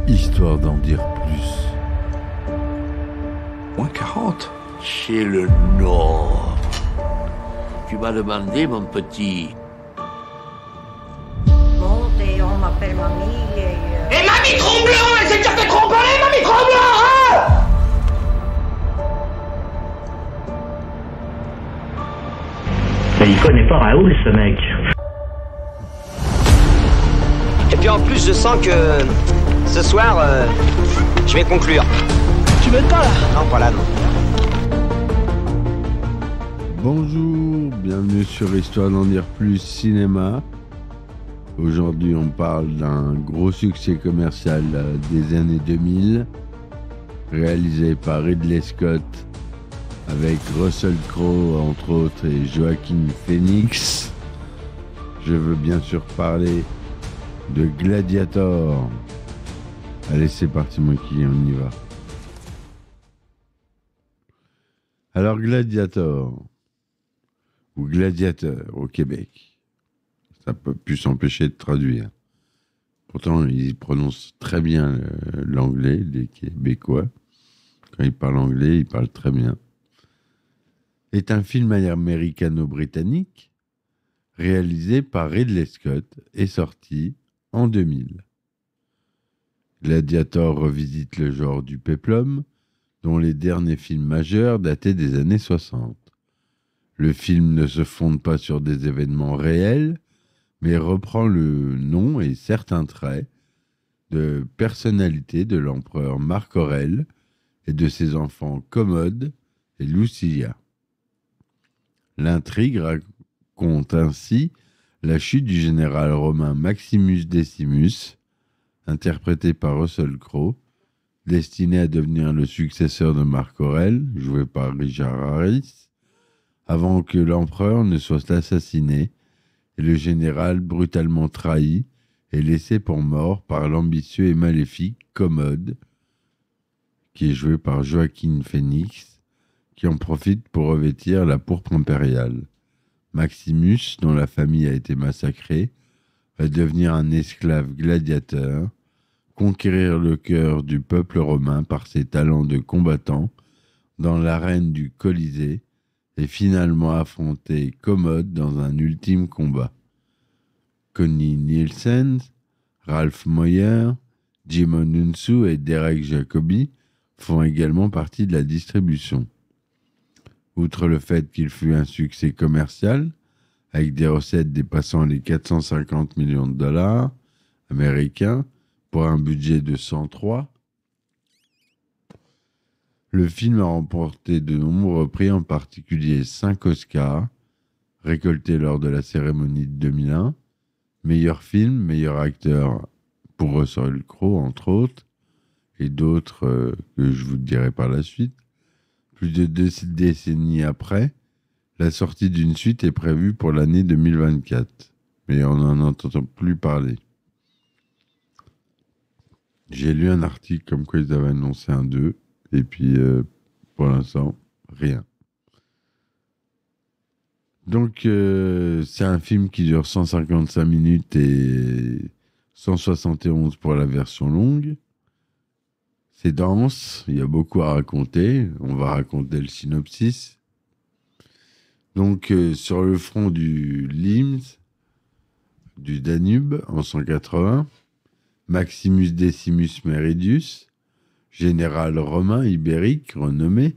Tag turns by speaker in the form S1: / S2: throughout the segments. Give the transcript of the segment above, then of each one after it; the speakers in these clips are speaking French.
S1: Histoire d'en dire plus.
S2: Moins 40.
S3: C'est le Nord. Tu m'as demandé, mon petit.
S4: Monte, on m'appelle mamie
S5: Et mamie Tromblon, elle s'est déjà fait tromper, mamie Tromblon, hein!
S6: Mais il connaît pas Raoul, ce mec.
S7: Et puis en plus, je sens que ce soir, je vais conclure.
S5: Tu m'aides pas là?
S7: Non, pas là, non.
S1: Bonjour, bienvenue sur Histoire d'en dire plus cinéma. Aujourd'hui, on parle d'un gros succès commercial des années 2000, réalisé par Ridley Scott, avec Russell Crowe, entre autres, et Joaquin Phoenix. Je veux bien sûr parler de Gladiator. Allez, c'est parti, mon qui, on y va. Alors, Gladiator, ou Gladiateur au Québec, ça peut plus s'empêcher de traduire. Pourtant, ils prononcent très bien l'anglais, les Québécois. Quand ils parlent anglais, ils parlent très bien. Est un film américano-britannique réalisé par Ridley Scott et sorti en 2000. Gladiator revisite le genre du péplum, dont les derniers films majeurs dataient des années 60. Le film ne se fonde pas sur des événements réels, mais reprend le nom et certains traits de personnalité de l'empereur Marc Aurèle et de ses enfants Commode et Lucilia. L'intrigue raconte ainsi la chute du général romain Maximus Decimus, interprété par Russell Crowe, destiné à devenir le successeur de Marc Aurèle, joué par Richard Harris, avant que l'empereur ne soit assassiné et le général brutalement trahi et laissé pour mort par l'ambitieux et maléfique Commode, qui est joué par Joaquin Phoenix, qui en profite pour revêtir la pourpre impériale. Maximus, dont la famille a été massacrée, va devenir un esclave gladiateur, conquérir le cœur du peuple romain par ses talents de combattant dans l'arène du Colisée et finalement affronter Commode dans un ultime combat. Connie Nielsen, Ralph Moyer, Jim Onunsu et Derek Jacobi font également partie de la distribution. Outre le fait qu'il fut un succès commercial, avec des recettes dépassant les 450 millions de dollars américains pour un budget de 103, le film a remporté de nombreux prix, en particulier 5 Oscars, récoltés lors de la cérémonie de 2001, meilleur film, meilleur acteur pour Russell Crowe, entre autres, et d'autres que je vous dirai par la suite. Plus de 2 décennies après, la sortie d'une suite est prévue pour l'année 2024, mais on n'en entend plus parler. J'ai lu un article comme quoi ils avaient annoncé un 2, et puis pour l'instant, rien. Donc, c'est un film qui dure 155 minutes et 171 pour la version longue. C'est dense, il y a beaucoup à raconter. On va raconter le synopsis. Donc, sur le front du Limes, du Danube, en 180, Maximus Decimus Meridius, général romain ibérique renommé,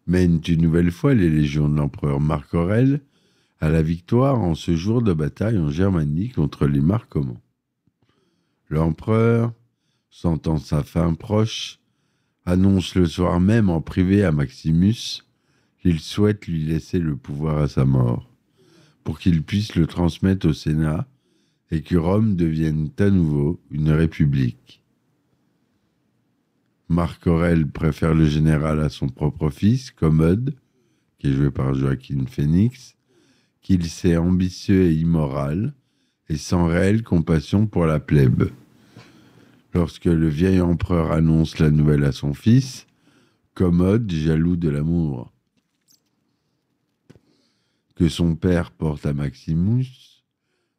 S1: mène une nouvelle fois les légions de l'empereur Marc Aurèle à la victoire en ce jour de bataille en Germanie contre les Marcomanns. L'empereur, sentant sa fin proche, annonce le soir même en privé à Maximus qu'il souhaite lui laisser le pouvoir à sa mort, pour qu'il puisse le transmettre au Sénat et que Rome devienne à nouveau une république. Marc Aurèle préfère le général à son propre fils, Commode, qui est joué par Joaquin Phoenix, qu'il sait ambitieux et immoral, et sans réelle compassion pour la plèbe. Lorsque le vieil empereur annonce la nouvelle à son fils, Commode, jaloux de l'amour que son père porte à Maximus,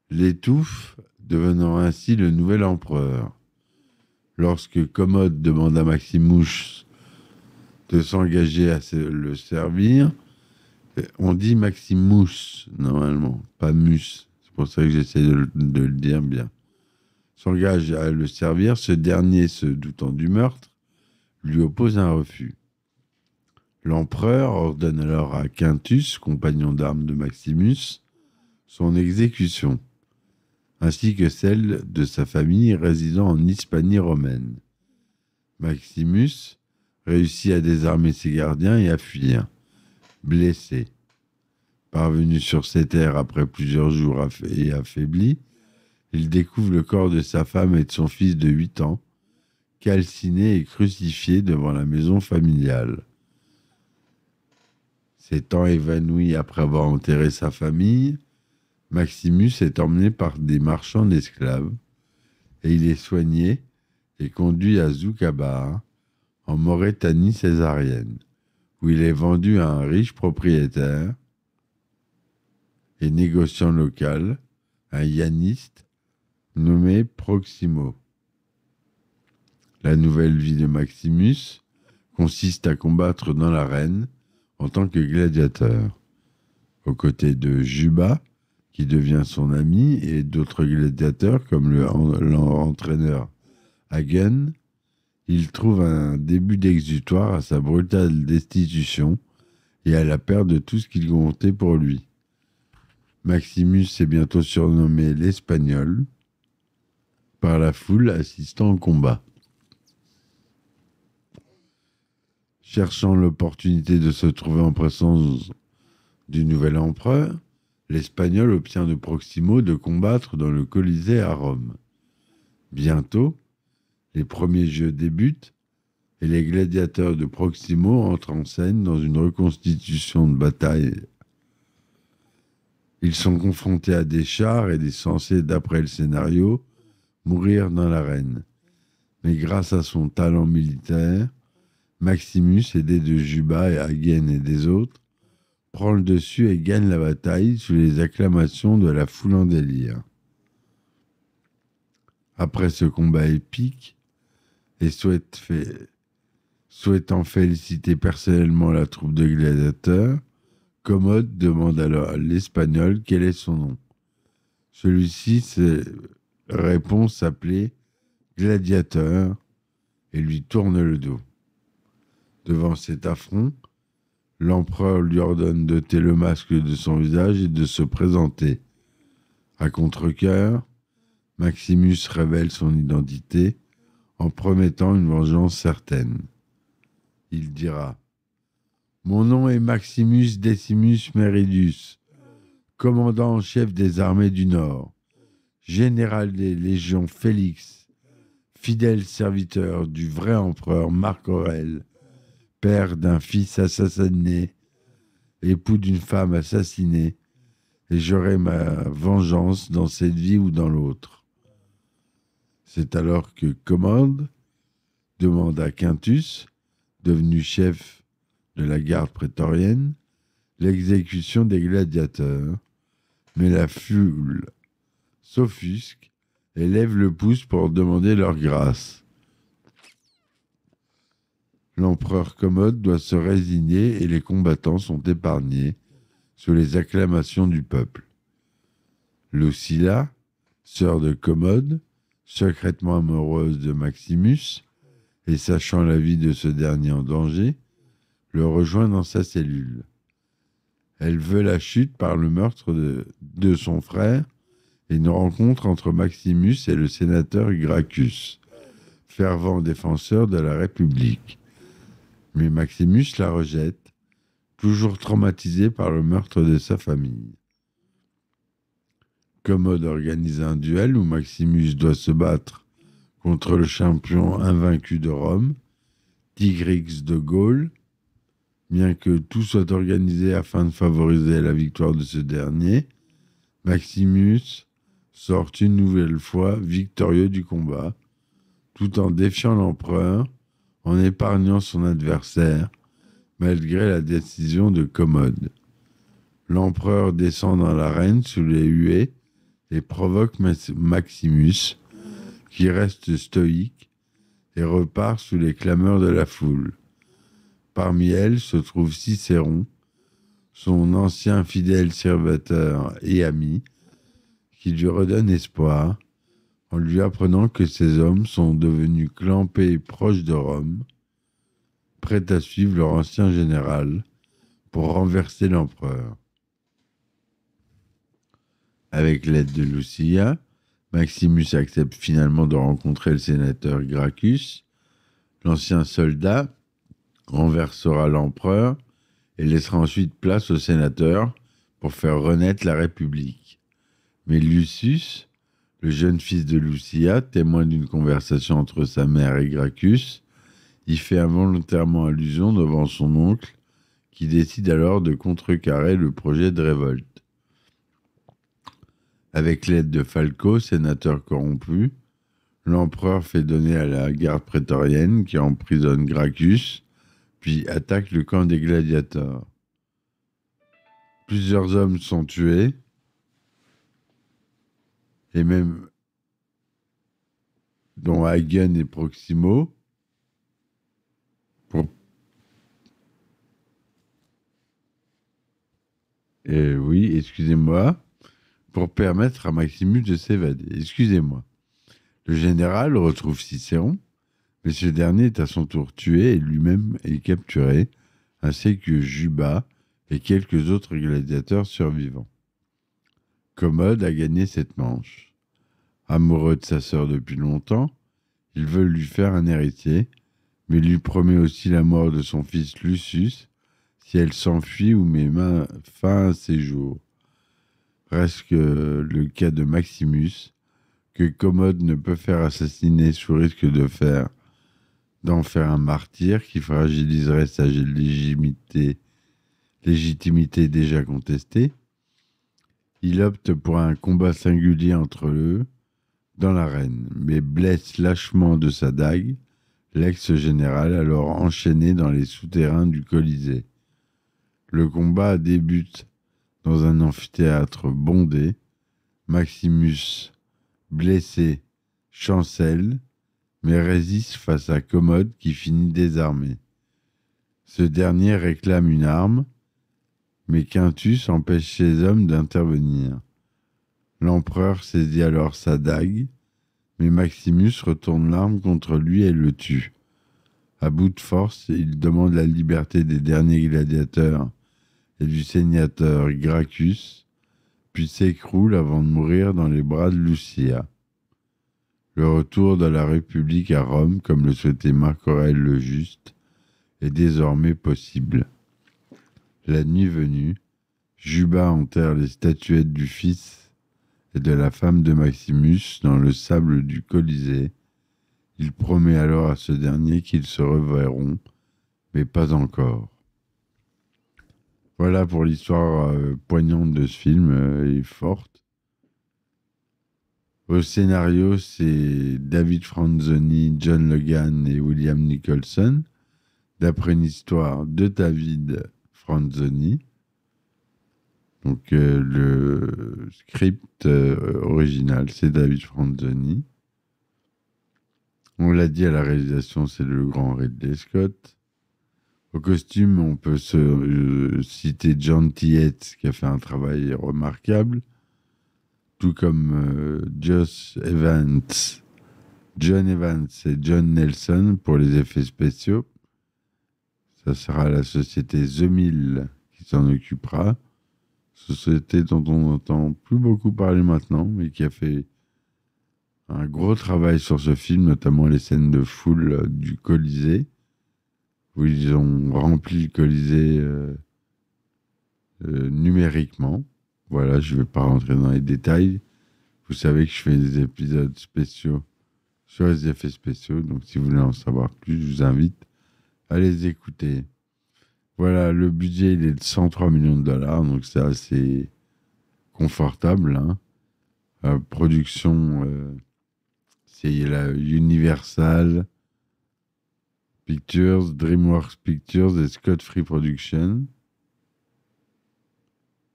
S1: l'étouffe, devenant ainsi le nouvel empereur. Lorsque Commode demande à Maximus de s'engager à le servir, on dit Maximus, normalement, pas Mus. C'est pour ça que j'essaie de le dire bien. S'engage à le servir, ce dernier, se doutant du meurtre, lui oppose un refus. L'empereur ordonne alors à Quintus, compagnon d'armes de Maximus, son exécution, ainsi que celle de sa famille résidant en Hispanie romaine. Maximus réussit à désarmer ses gardiens et à fuir, blessé. Parvenu sur ses terres après plusieurs jours et affaibli, il découvre le corps de sa femme et de son fils de 8 ans, calciné et crucifié devant la maison familiale. S'étant évanoui après avoir enterré sa famille, Maximus est emmené par des marchands d'esclaves et il est soigné et conduit à Zoukaba, en Maurétanie césarienne, où il est vendu à un riche propriétaire et négociant local, un yanniste nommé Proximo. La nouvelle vie de Maximus consiste à combattre dans l'arène en tant que gladiateur, aux côtés de Juba, qui devient son ami, et d'autres gladiateurs comme l'entraîneur Hagen. Il trouve un début d'exutoire à sa brutale destitution et à la perte de tout ce qu'il comptait pour lui. Maximus est bientôt surnommé l'Espagnol par la foule assistant au combat. Cherchant l'opportunité de se trouver en présence du nouvel empereur, l'Espagnol obtient de Proximo de combattre dans le Colisée à Rome. Bientôt, les premiers jeux débutent et les gladiateurs de Proximo entrent en scène dans une reconstitution de bataille. Ils sont confrontés à des chars et des censés, d'après le scénario, mourir dans l'arène. Mais grâce à son talent militaire, Maximus, aidé de Juba et Hagen et des autres, prend le dessus et gagne la bataille sous les acclamations de la foule en délire. Après ce combat épique, et souhaitant féliciter personnellement la troupe de gladiateurs, Commode demande alors à l'Espagnol quel est son nom. Celui-ci répond s'appeler Gladiateur et lui tourne le dos. Devant cet affront, l'empereur lui ordonne d'ôter le masque de son visage et de se présenter. À contre-cœur, Maximus révèle son identité en promettant une vengeance certaine. Il dira « Mon nom est Maximus Decimus Meridius, commandant en chef des armées du Nord, général des légions Félix, fidèle serviteur du vrai empereur Marc Aurèle, père d'un fils assassiné, époux d'une femme assassinée, et j'aurai ma vengeance dans cette vie ou dans l'autre. » C'est alors que Commode demande à Quintus, devenu chef de la garde prétorienne, l'exécution des gladiateurs, mais la foule s'offusque et lève le pouce pour demander leur grâce. L'empereur Commode doit se résigner et les combattants sont épargnés sous les acclamations du peuple. Lucilla, sœur de Commode, secrètement amoureuse de Maximus et sachant la vie de ce dernier en danger, le rejoint dans sa cellule. Elle veut la chute par le meurtre de son frère et une rencontre entre Maximus et le sénateur Gracchus, fervent défenseur de la République. Mais Maximus la rejette, toujours traumatisé par le meurtre de sa famille. Commode organise un duel où Maximus doit se battre contre le champion invaincu de Rome, Tigrix de Gaule. Bien que tout soit organisé afin de favoriser la victoire de ce dernier, Maximus sort une nouvelle fois victorieux du combat, tout en défiant l'empereur, en épargnant son adversaire, malgré la décision de Commode. L'empereur descend dans l'arène sous les huées et provoque Maximus, qui reste stoïque et repart sous les clameurs de la foule. Parmi elles se trouve Cicéron, son ancien fidèle serviteur et ami, qui lui redonne espoir en lui apprenant que ces hommes sont devenus clampés proches de Rome, prêts à suivre leur ancien général pour renverser l'empereur. Avec l'aide de Lucia, Maximus accepte finalement de rencontrer le sénateur Gracchus. L'ancien soldat renversera l'empereur et laissera ensuite place au sénateur pour faire renaître la République. Mais Lucius, le jeune fils de Lucia, témoin d'une conversation entre sa mère et Gracchus, y fait involontairement allusion devant son oncle, qui décide alors de contrecarrer le projet de révolte. Avec l'aide de Falco, sénateur corrompu, l'empereur fait donner à la garde prétorienne qui emprisonne Gracchus, puis attaque le camp des gladiateurs. Plusieurs hommes sont tués, et même dont Hagen et Proximo, oui, excusez-moi, pour permettre à Maximus de s'évader. Excusez-moi. Le général retrouve Cicéron, mais ce dernier est à son tour tué et lui-même est capturé, ainsi que Juba et quelques autres gladiateurs survivants. Commode a gagné cette manche. Amoureux de sa sœur depuis longtemps, il veut lui faire un héritier, mais lui promet aussi la mort de son fils Lucius si elle s'enfuit ou met fin à ses jours. Reste que le cas de Maximus, que Commode ne peut faire assassiner sous risque d'en faire un martyr qui fragiliserait sa légitimité déjà contestée. Il opte pour un combat singulier entre eux dans l'arène, mais blesse lâchement de sa dague l'ex-général alors enchaîné dans les souterrains du Colisée. Le combat débute dans un amphithéâtre bondé. Maximus, blessé, chancelle, mais résiste face à Commode qui finit désarmé. Ce dernier réclame une arme, mais Quintus empêche ses hommes d'intervenir. L'empereur saisit alors sa dague, mais Maximus retourne l'arme contre lui et le tue. À bout de force, il demande la liberté des derniers gladiateurs et du sénateur Gracchus, puis s'écroule avant de mourir dans les bras de Lucia. Le retour de la République à Rome, comme le souhaitait Marc Aurèle le Juste, est désormais possible. La nuit venue, Juba enterre les statuettes du fils et de la femme de Maximus dans le sable du Colisée. Il promet alors à ce dernier qu'ils se reverront, mais pas encore. Voilà pour l'histoire poignante de ce film et forte. Au scénario, c'est David Franzoni, John Logan et William Nicholson, d'après une histoire de David Franzoni. Donc le script original, c'est David Franzoni. On l'a dit, à la réalisation, c'est le grand Ridley Scott. Au costume, on peut citer John Tiet, qui a fait un travail remarquable, tout comme John Evans et John Nelson pour les effets spéciaux. Ça sera la société The Mill qui s'en occupera. Société dont on n'entend plus beaucoup parler maintenant, mais qui a fait un gros travail sur ce film, notamment les scènes de foule du Colisée, où ils ont rempli le Colisée numériquement. Voilà, je ne vais pas rentrer dans les détails. Vous savez que je fais des épisodes spéciaux sur les effets spéciaux, donc si vous voulez en savoir plus, je vous invite à les écouter. Voilà, le budget il est de 103 millions de dollars, donc c'est assez confortable. Hein. Production, c'est la Universal Pictures, DreamWorks Pictures et Scott Free Productions.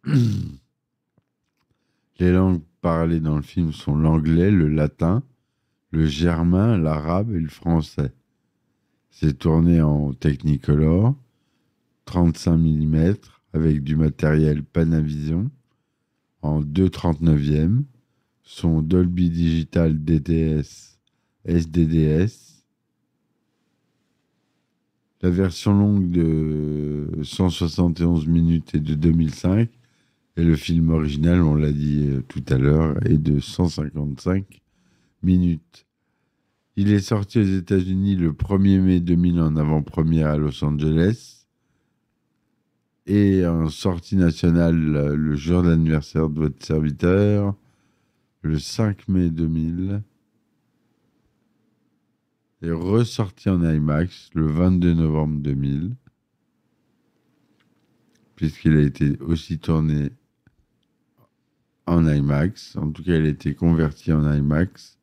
S1: Les langues parlées dans le film sont l'anglais, le latin, le germain, l'arabe et le français. C'est tourné en Technicolor, 35 mm, avec du matériel Panavision, en 2/39e, son Dolby Digital DTS SDDS. La version longue de 171 minutes est de 2005, et le film original, on l'a dit tout à l'heure, est de 155 minutes. Il est sorti aux États-Unis le 1er mai 2000 en avant-première à Los Angeles et en sortie nationale le jour de l'anniversaire de votre serviteur, le 5 mai 2000, et ressorti en IMAX le 22 novembre 2000, puisqu'il a été aussi tourné en IMAX. En tout cas, il a été converti en IMAX,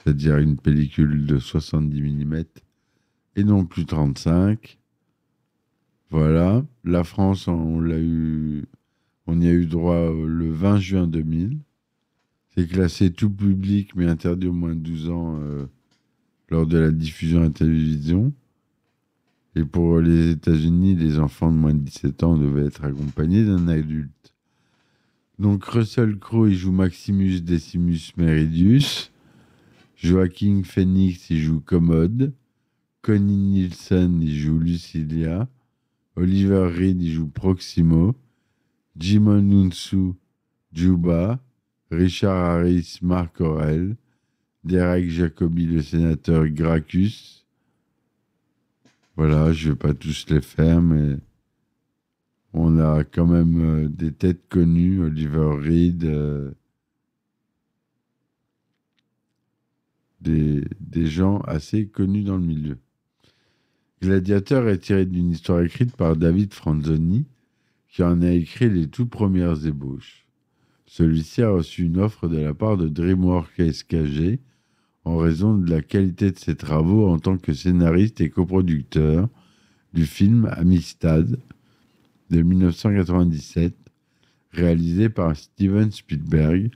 S1: c'est-à-dire une pellicule de 70 mm et non plus 35. Voilà. La France, on y a eu droit le 20 juin 2000. C'est classé tout public, mais interdit au moins de 12 ans lors de la diffusion à la télévision. Et pour les États-Unis, les enfants de moins de 17 ans devaient être accompagnés d'un adulte. Donc Russell Crowe, il joue Maximus Decimus Meridius. Joaquin Phoenix, il joue Commode. Connie Nielsen, il joue Lucilia. Oliver Reed, il joue Proximo. Jimon Hunsu, Juba. Richard Harris, Marc Aurel. Derek Jacobi, le sénateur Gracchus. Voilà, je ne vais pas tous les faire, mais on a quand même des têtes connues. Oliver Reed, des gens assez connus dans le milieu. Gladiateur est tiré d'une histoire écrite par David Franzoni, qui en a écrit les toutes premières ébauches. Celui-ci a reçu une offre de la part de DreamWorks SKG en raison de la qualité de ses travaux en tant que scénariste et coproducteur du film Amistad de 1997, réalisé par Steven Spielberg,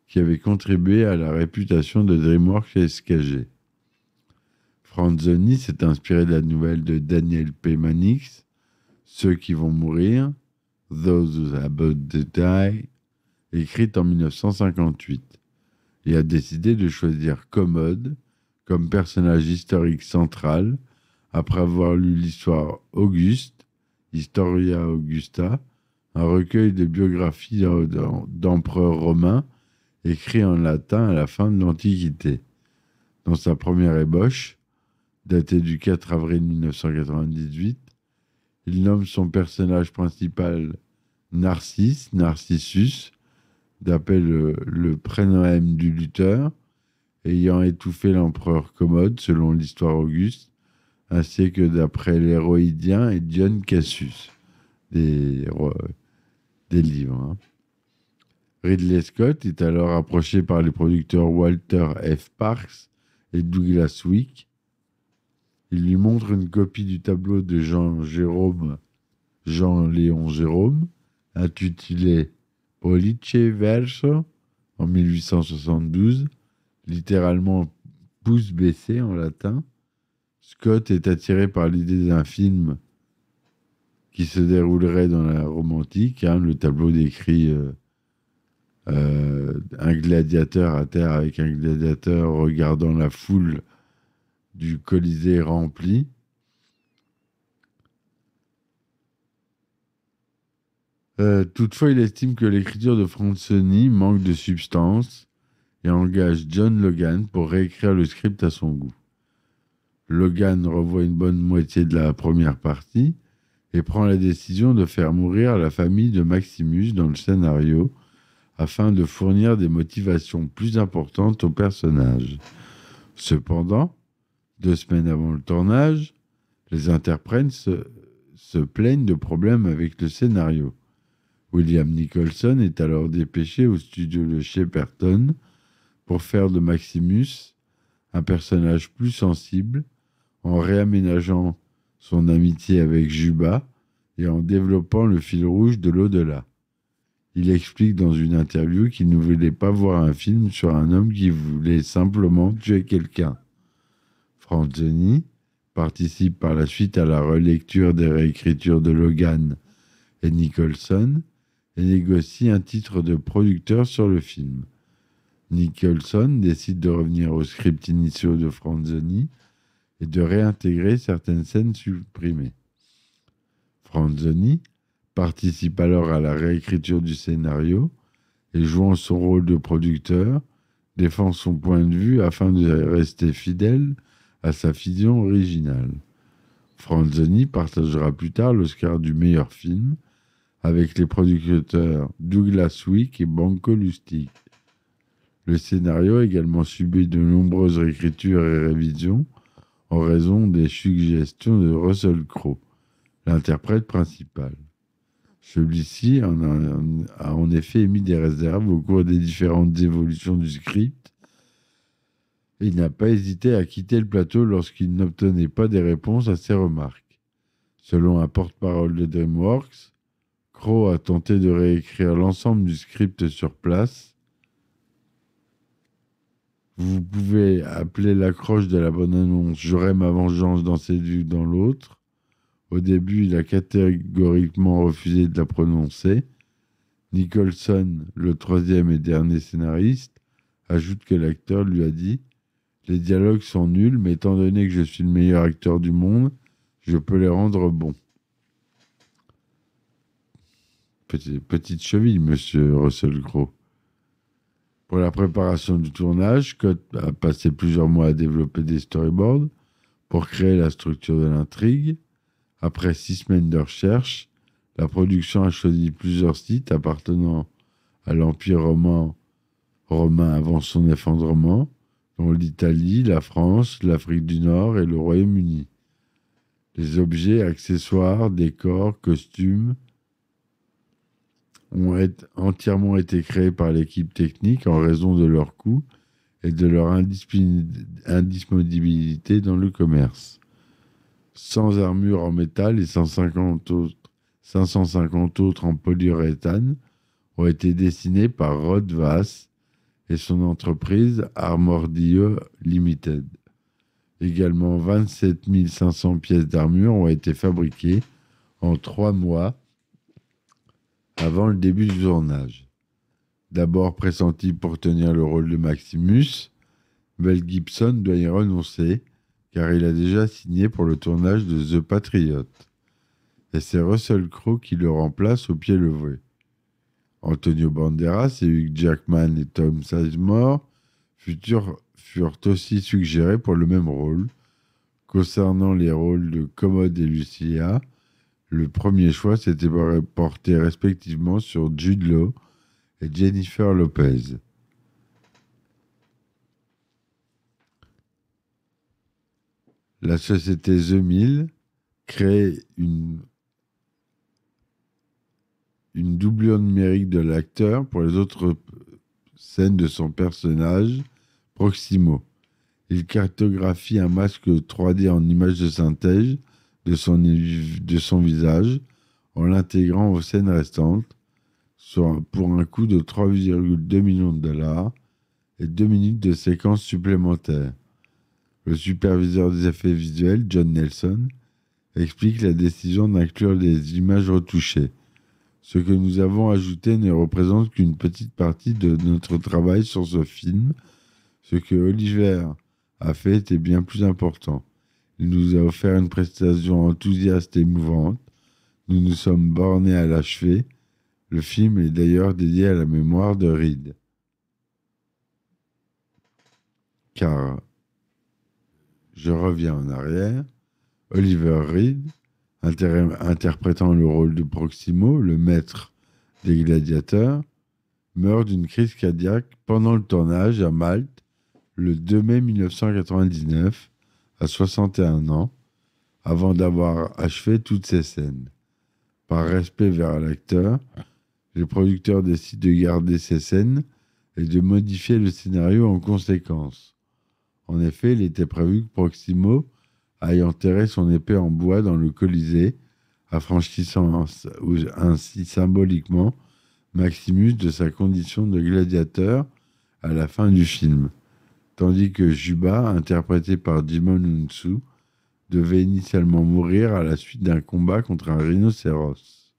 S1: qui avait contribué à la réputation de DreamWorks SKG. Franzoni s'est inspiré de la nouvelle de Daniel P. Mannix, Ceux qui vont mourir, Those Who Are About to Die, écrite en 1958, et a décidé de choisir Commode comme personnage historique central après avoir lu l'histoire Auguste, Historia Augusta, un recueil de biographies d'empereurs romains écrit en latin à la fin de l'Antiquité. Dans sa première ébauche, datée du 4 avril 1998, il nomme son personnage principal Narcissus, d'après le prénoème du lutteur, ayant étouffé l'empereur Commode selon l'histoire Auguste, ainsi que d'après l'Héroïdien et Dion Cassius, des livres. Hein. Ridley Scott est alors approché par les producteurs Walter F. Parks et Douglas Wick. Il lui montre une copie du tableau de Jean-Léon Gérôme, intitulé Pollice Verso, en 1872, littéralement pouce baissé en latin. Scott est attiré par l'idée d'un film qui se déroulerait dans la Rome antique. Hein, le tableau décrit un gladiateur à terre avec un gladiateur regardant la foule du Colisée rempli. Toutefois, il estime que l'écriture de Franzoni manque de substance et engage John Logan pour réécrire le script à son goût. Logan revoit une bonne moitié de la première partie et prend la décision de faire mourir la famille de Maximus dans le scénario afin de fournir des motivations plus importantes au personnage. Cependant, 2 semaines avant le tournage, les interprètes se plaignent de problèmes avec le scénario. William Nicholson est alors dépêché au studio de Shepperton pour faire de Maximus un personnage plus sensible en réaménageant son amitié avec Juba et en développant le fil rouge de l'au-delà. Il explique dans une interview qu'il ne voulait pas voir un film sur un homme qui voulait simplement tuer quelqu'un. Franzoni participe par la suite à la relecture des réécritures de Logan et Nicholson et négocie un titre de producteur sur le film. Nicholson décide de revenir aux scripts initiaux de Franzoni et de réintégrer certaines scènes supprimées. Franzoni participe alors à la réécriture du scénario et, jouant son rôle de producteur, défend son point de vue afin de rester fidèle à sa vision originale. Franzoni partagera plus tard l'Oscar du meilleur film avec les producteurs Douglas Wick et Branko Lustig. Le scénario a également subi de nombreuses réécritures et révisions en raison des suggestions de Russell Crowe, l'interprète principal. Celui-ci a en effet émis des réserves au cours des différentes évolutions du script. Il n'a pas hésité à quitter le plateau lorsqu'il n'obtenait pas des réponses à ses remarques. Selon un porte-parole de DreamWorks, Crowe a tenté de réécrire l'ensemble du script sur place. Vous pouvez appeler l'accroche de la bande-annonce « J'aurai ma vengeance dans cette vue dans l'autre ». Au début, il a catégoriquement refusé de la prononcer. Nicholson, le troisième et dernier scénariste, ajoute que l'acteur lui a dit « Les dialogues sont nuls, mais étant donné que je suis le meilleur acteur du monde, je peux les rendre bons. » Petite cheville, monsieur Russell Crowe. Pour la préparation du tournage, Scott a passé plusieurs mois à développer des storyboards pour créer la structure de l'intrigue. Après 6 semaines de recherche, la production a choisi plusieurs sites appartenant à l'Empire romain avant son effondrement, dont l'Italie, la France, l'Afrique du Nord et le Royaume-Uni. Les objets, accessoires, décors, costumes ont entièrement été créés par l'équipe technique en raison de leur coût et de leur indisponibilité dans le commerce. 100 armures en métal et 550 autres en polyuréthane ont été dessinées par Rod Vass et son entreprise Armordio Limited. Également, 27 500 pièces d'armure ont été fabriquées en 3 mois avant le début du tournage. D'abord pressenti pour tenir le rôle de Maximus, Mel Gibson doit y renoncer car il a déjà signé pour le tournage de The Patriot. Et c'est Russell Crowe qui le remplace au pied levé. Antonio Banderas et Hugh Jackman et Tom Sizemore furent aussi suggérés pour le même rôle. Concernant les rôles de Commode et Lucia, le premier choix s'était porté respectivement sur Jude Law et Jennifer Lopez. La société The Mill crée une doublure numérique de l'acteur pour les autres scènes de son personnage, Proximo. Il cartographie un masque 3D en image de synthèse de son visage en l'intégrant aux scènes restantes pour un coût de 3,2 millions de dollars et 2 minutes de séquences supplémentaires. Le superviseur des effets visuels, John Nelson, explique la décision d'inclure des images retouchées. Ce que nous avons ajouté ne représente qu'une petite partie de notre travail sur ce film. Ce que Oliver a fait était bien plus important. Il nous a offert une prestation enthousiaste et émouvante. Nous nous sommes bornés à l'achever. Le film est d'ailleurs dédié à la mémoire de Reed. Car, je reviens en arrière, Oliver Reed, interprétant le rôle de Proximo, le maître des gladiateurs, meurt d'une crise cardiaque pendant le tournage à Malte le 2 mai 1999, à 61 ans, avant d'avoir achevé toutes ces scènes. Par respect vers l'acteur, les producteurs décident de garder ces scènes et de modifier le scénario en conséquence. En effet, il était prévu que Proximo aille enterrer son épée en bois dans le Colisée, affranchissant ainsi symboliquement Maximus de sa condition de gladiateur à la fin du film, tandis que Juba, interprété par Djimon Hounsou, devait initialement mourir à la suite d'un combat contre un rhinocéros.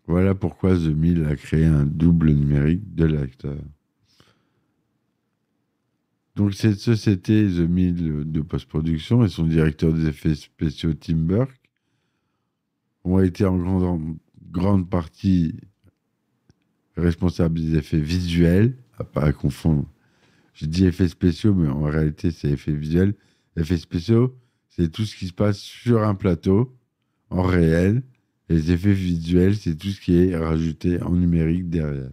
S1: Voilà pourquoi The Mill a créé un double numérique de l'acteur. Donc cette société, The Mill de post-production, et son directeur des effets spéciaux, Tim Burke, ont été en grande partie responsables des effets visuels, à pas confondre. Je dis effets spéciaux, mais en réalité, c'est effets visuels. Effets spéciaux, c'est tout ce qui se passe sur un plateau, en réel. Et les effets visuels, c'est tout ce qui est rajouté en numérique derrière.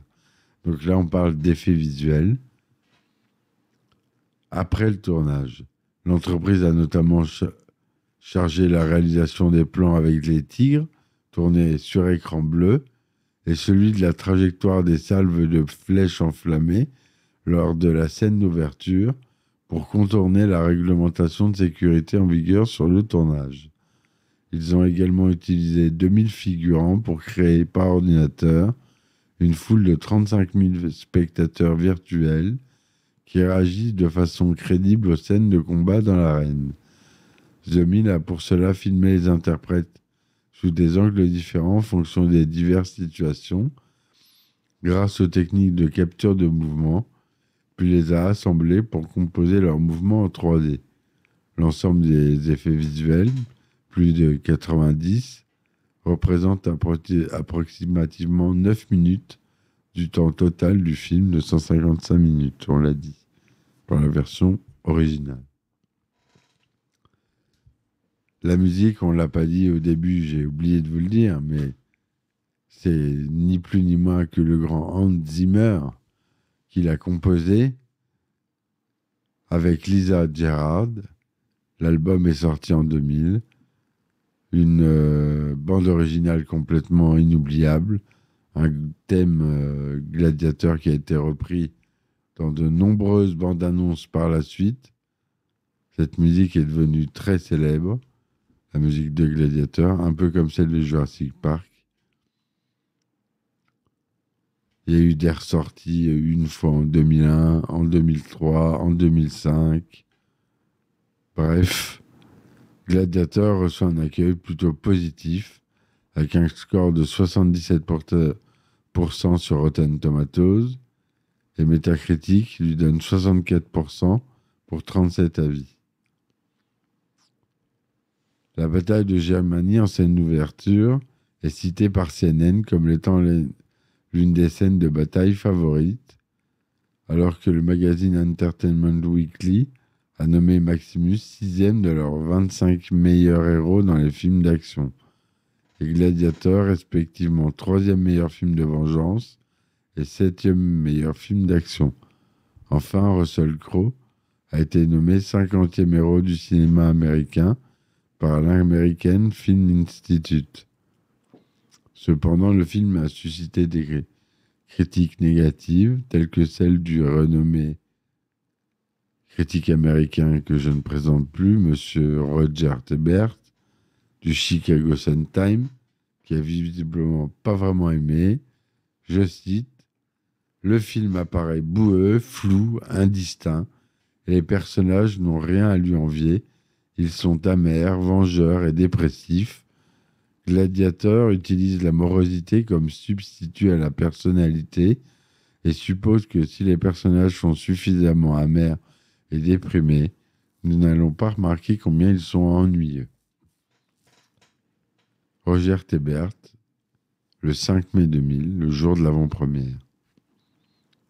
S1: Donc là, on parle d'effets visuels. Après le tournage, l'entreprise a notamment chargé la réalisation des plans avec les tigres, tournés sur écran bleu, et celui de la trajectoire des salves de flèches enflammées lors de la scène d'ouverture pour contourner la réglementation de sécurité en vigueur sur le tournage. Ils ont également utilisé 2000 figurants pour créer par ordinateur une foule de 35 000 spectateurs virtuels qui réagissent de façon crédible aux scènes de combat dans l'arène. The Mill a pour cela filmé les interprètes sous des angles différents en fonction des diverses situations, grâce aux techniques de capture de mouvement, puis les a assemblés pour composer leurs mouvements en 3D. L'ensemble des effets visuels, plus de 90, représente approximativement 9 minutes du temps total du film de 155 minutes, on l'a dit, pour la version originale. La musique, on ne l'a pas dit au début, j'ai oublié de vous le dire, mais c'est ni plus ni moins que le grand Hans Zimmer qui l'a composé avec Lisa Gerrard. L'album est sorti en 2000. Une bande originale complètement inoubliable, un thème gladiateur qui a été repris dans de nombreuses bandes annonces par la suite. Cette musique est devenue très célèbre, la musique de Gladiator, un peu comme celle de Jurassic Park. Il y a eu des ressorties une fois en 2001, en 2003, en 2005. Bref, Gladiator reçoit un accueil plutôt positif, avec un score de 77% sur Rotten Tomatoes, et Metacritic lui donne 64% pour 37 avis. La bataille de Germanie en scène d'ouverture est citée par CNN comme étant l'une des scènes de bataille favorites, alors que le magazine Entertainment Weekly a nommé Maximus 6e de leurs 25 meilleurs héros dans les films d'action, et Gladiator respectivement 3e meilleur film de vengeance et 7e meilleur film d'action. Enfin, Russell Crowe a été nommé 50e héros du cinéma américain par l'American Film Institute. Cependant, le film a suscité des critiques négatives, telles que celle du renommé critique américain que je ne présente plus, M. Roger Ebert, du Chicago Sun-Times, qui a visiblement pas vraiment aimé. Je cite, « Le film apparaît boueux, flou, indistinct, et les personnages n'ont rien à lui envier. Ils sont amers, vengeurs et dépressifs. Gladiator utilise la morosité comme substitut à la personnalité et suppose que si les personnages sont suffisamment amers et déprimés, nous n'allons pas remarquer combien ils sont ennuyeux. » Roger Ebert, le 5 mai 2000, le jour de l'avant-première.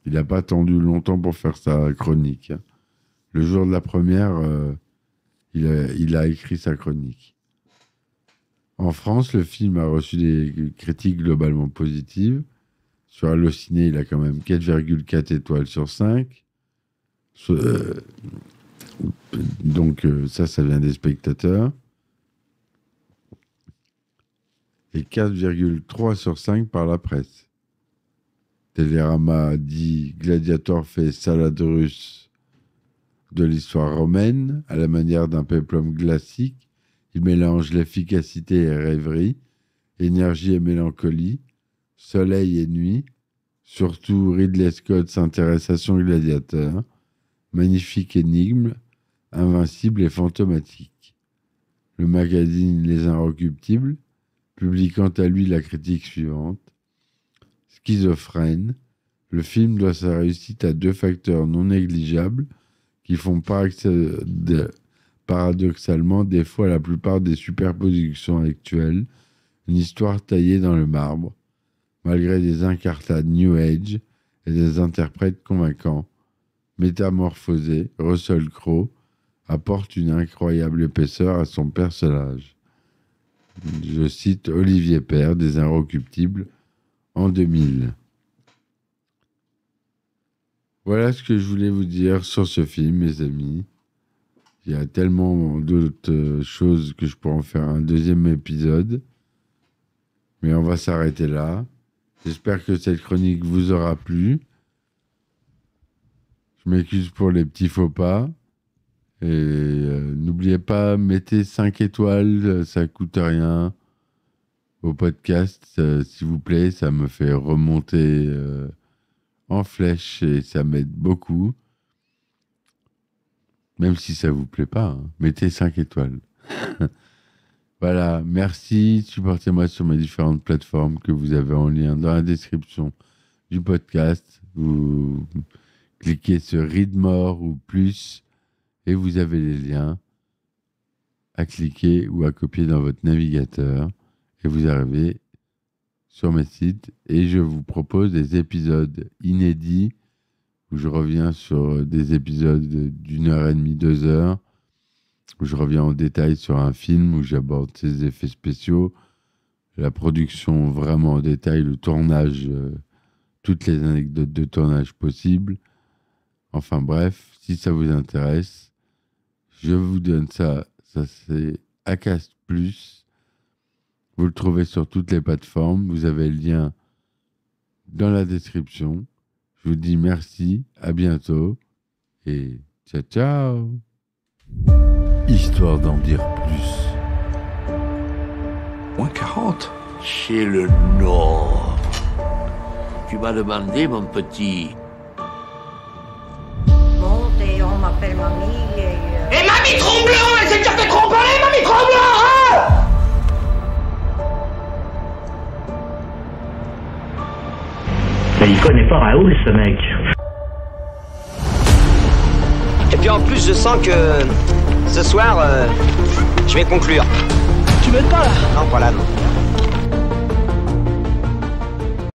S1: Il n'a pas attendu longtemps pour faire sa chronique. Le jour de la première, il a écrit sa chronique. En France, le film a reçu des critiques globalement positives. Sur Allociné, il a quand même 4,4 étoiles sur 5. Donc ça vient des spectateurs. Et 4,3 sur 5 par la presse. Télérama a dit « Gladiator fait salade russe de l'histoire romaine, à la manière d'un péplum classique. Il mélange l'efficacité et rêverie, énergie et mélancolie, Soleil et nuit. Surtout, Ridley Scott s'intéresse à son gladiateur. Magnifique énigme, invincible et fantomatique. Le magazine Les Inrecuptibles publie quant à lui la critique suivante. Schizophrène, le film doit sa réussite à 2 facteurs non négligeables qui font paradoxalement défaut à la plupart des superpositions actuelles, une histoire taillée dans le marbre, malgré des incartades New Age et des interprètes convaincants. Métamorphosé, Russell Crowe apporte une incroyable épaisseur à son personnage. Je cite Olivier Père des Inrecuptibles en 2000. Voilà ce que je voulais vous dire sur ce film, mes amis. Il y a tellement d'autres choses que je pourrais en faire un deuxième épisode. Mais on va s'arrêter là. J'espère que cette chronique vous aura plu. Je m'excuse pour les petits faux pas. Et n'oubliez pas, mettez 5 étoiles, ça coûte rien. Au podcast, s'il vous plaît, ça me fait remonter en flèche et ça m'aide beaucoup. Même si ça vous plaît pas, hein. Mettez 5 étoiles. Voilà, merci. Supportez-moi sur mes différentes plateformes que vous avez en lien dans la description du podcast. Vous cliquez sur Read More ou plus et vous avez les liens à cliquer ou à copier dans votre navigateur et vous arrivez sur mes sites et je vous propose des épisodes inédits où je reviens sur des épisodes d'1h30, 2 heures, où je reviens en détail sur un film, où j'aborde ses effets spéciaux, la production vraiment en détail, le tournage, toutes les anecdotes de tournage possibles. Enfin bref, si ça vous intéresse, je vous donne ça c'est Acast+. Vous le trouvez sur toutes les plateformes, vous avez le lien dans la description. Je vous dis merci, à bientôt et ciao ciao. Histoire d'en dire plus.
S2: Moins 40.
S3: C'est le Nord. Tu m'as demandé, mon petit.
S4: Monte, on m'appelle mamie
S5: Et mamie Tromblon, elle s'est déjà fait tromper, mamie Tromblon, hein?
S6: Mais il connaît pas Raoul, ce mec.
S7: Et puis en plus, je sens que ce soir, je vais conclure.
S5: Tu m'aides pas là?
S7: Non, voilà, non.